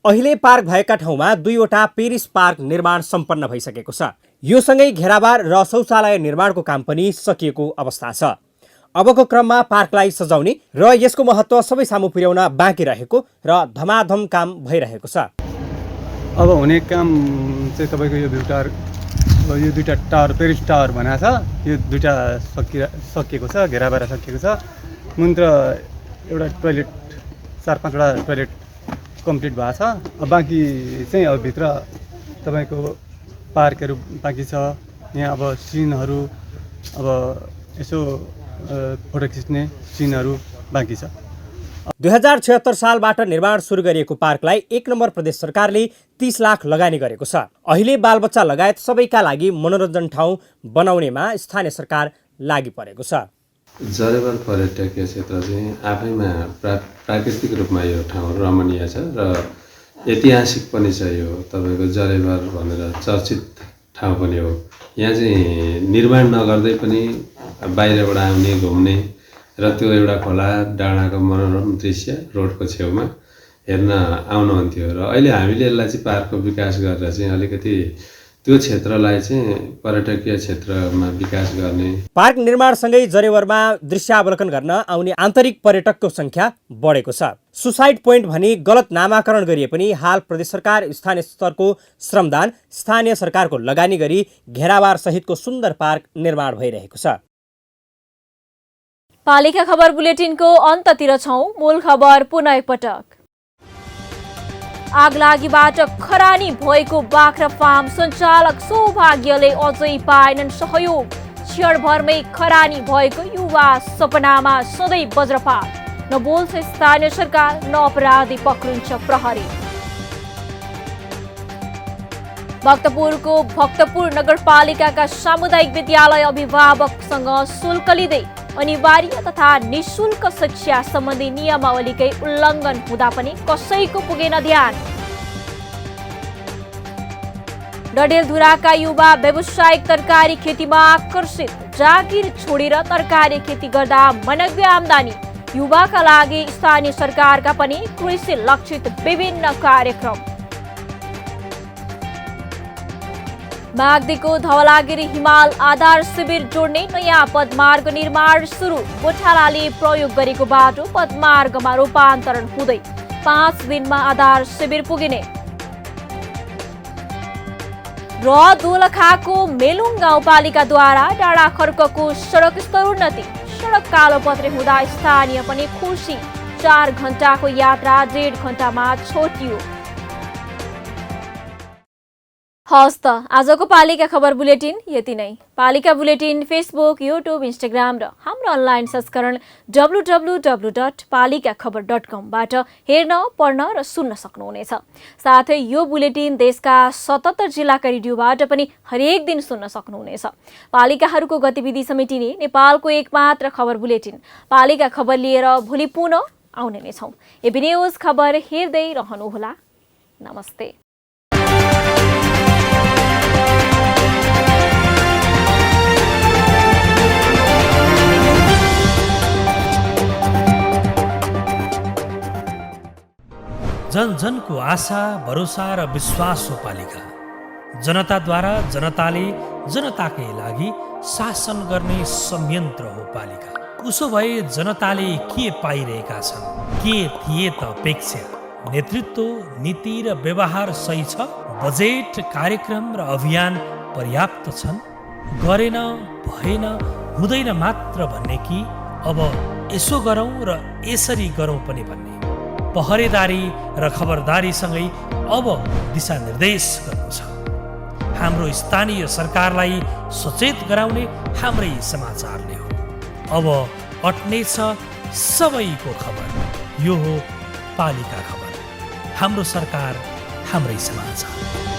अहिले पार्क भएका ठाउँमा 2वटा पेरिस पार्क निर्माण सम्पन्न भइसकेको छ। यो सँगै घेराबार र शौचालय निर्माणको काम पनि सकिएको अवस्था छ। अबको क्रममा पार्कलाई सजाउने र यसको महत्त्व सबै सामु पुर्याउन बाँकी रहेको र धमाधम काम भइरहेको छ। अब हुने काम चाहिँ तपाईँको यो यो दुईवटा टावर पेरिस टावर भनेको छ, यो दुईवटा सकिएको छ, घेराबार सकिएको छ। मुन्त्र एउटा टोइलेट 4-5वटा टोइलेट कम्प्लिट भएको छ। अब बाँकी चाहिँ अब भित्र तपाईँको पार्कहरू बाँकी छ। यहाँ अब सिनहरू अब यसो फोटो खिच्ने सिनहरू बाँकी छ। 2076 सालबाट निर्माण सुरु गरिएको पार्कलाई 1 नम्बर प्रदेश सरकारले 30 लाख लगानी गरेको छ। अहिले बालबच्चा लगायत सबैका लागि मनोरञ्जन ठाउँ बनाउनेमा स्थानीय सरकार लागि परेको छ। जरेबार पर्यटकीय क्षेत्र चाहिँ आफैमा प्राकृतिक रूपमा यो ठाउँ रमणीय छ र ऐतिहासिक पनि छ। यो तपाईँको जरेबार भनेर चर्चित ठाउँ पनि हो। यहाँ चाहिँ निर्माण नगर्दै पनि बाहिरबाट आउने घुम्ने र त्यो एउटा खोला डाँडाको मनोरम दृश्य रोडको छेउमा हेर्न आउनुहुन्थ्यो। र अहिले हामीले यसलाई चाहिँ पार्कको विकास गरेर चाहिँ अलिकति त्यो क्षेत्रलाई चाहिँ पर्यटकीय क्षेत्रमा विकास गर्ने। पार्क निर्माणसँगै जरेवरमा दृश्यावलोकन गर्न आउने आन्तरिक पर्यटकको संख्या बढेको छ। सुसाइड पोइन्ट भनी गलत नामाकरण गरिए पनि हाल प्रदेश सरकार स्थानीय स्तरको श्रमदान, स्थानीय सरकारको लगानी गरी घेराबार सहितको सुन्दर पार्क निर्माण भइरहेको छ। पालिका खबर बुलेटिनको अन्ततिर छौं। मूल खबर पुनः पटक। आगलागीबाट खरानी भएको बाख्रा फार्म सञ्चालक सौभाग्यले अझै पाएनन् सहयोग। क्षणभरमै खरानी भएको युवा सपनामा सधैँ वज्रपात। न बोल्छ स्थानीय सरकार, न अपराधी पक्रिन्छ प्रहरी। भक्तपुरको भक्तपुर नगरपालिकाका सामुदायिक विद्यालय अभिभावकसँग शुल्क लिँदै अनिवार्य तथा निशुल्क शिक्षा सम्बन्धी नियमावलीकै उल्लङ्घन हुँदा पनि कसैको पुगेन ध्यान। डडेलधुराका युवा व्यावसायिक तरकारी खेतीमा आकर्षित। जागिर छोडेर तरकारी खेती गर्दा मनग्य आम्दानी। युवाका लागि स्थानीय सरकारका पनि कृषि लक्षित विभिन्न कार्यक्रम। बागदीको धवलागिरी हिमाल आधार शिविर जोड्ने नयाँ पदमार्ग निर्माण सुरु। गोठालाले प्रयोग गरेको बाटो पदमार्गमा रूपान्तरण हुँदै 5 दिनमा आधार शिविर पुगिने। र दोलखाको मेलुङ गाउँपालिकाद्वारा डाँडा खर्कको सडक स्तरोन्नति। सडक कालोपत्रे हुँदा स्थानीय पनि खुसी। 4 घण्टाको यात्रा 1.5 घण्टामा छोटियो। हस् त आजको पालिका खबर बुलेटिन यति नै। पालिका बुलेटिन फेसबुक, युट्युब, इन्स्टाग्राम र हाम्रो अनलाइन संस्करण www.palikakhbar.com बाट हेर्न, पढ्न र सुन्न सक्नुहुनेछ। साथै यो बुलेटिन देशका 77 जिल्लाका रेडियोबाट पनि हरेक दिन सुन्न सक्नुहुनेछ। पालिकाहरूको गतिविधि समेटिने नेपालको एकमात्र खबर बुलेटिन पालिका खबर लिएर भोलि पुनः आउने नै छौं। एबी न्यूज खबर हेर्दै रहनुहोला। नमस्ते। जन जनको आशा, भरोसा र विश्वास हो पालिका। जनताद्वारा, जनताले जनताकै लागि शासन गर्ने संयन्त्र हो पालिका। उसो भए जनताले के पाइरहेका छन्? के थिए त अपेक्षा? नेतृत्व, नीति र व्यवहार सही छ? बजेट, कार्यक्रम र अभियान पर्याप्त छन्? गरेन, भएन, हुँदैन मात्र भन्ने कि अब यसो गरौँ र यसरी गरौँ पनि भन्ने? पहरेदारी र खबरदारीसँगै अब दिशानिर्देश गर्नु छ। हाम्रो स्थानीय सरकारलाई सचेत गराउने हाम्रै समाचारले हो। अब अट्नेछ सबैको खबर। यो हो पालिका खबर। हाम्रो सरकार, हाम्रै समाचार।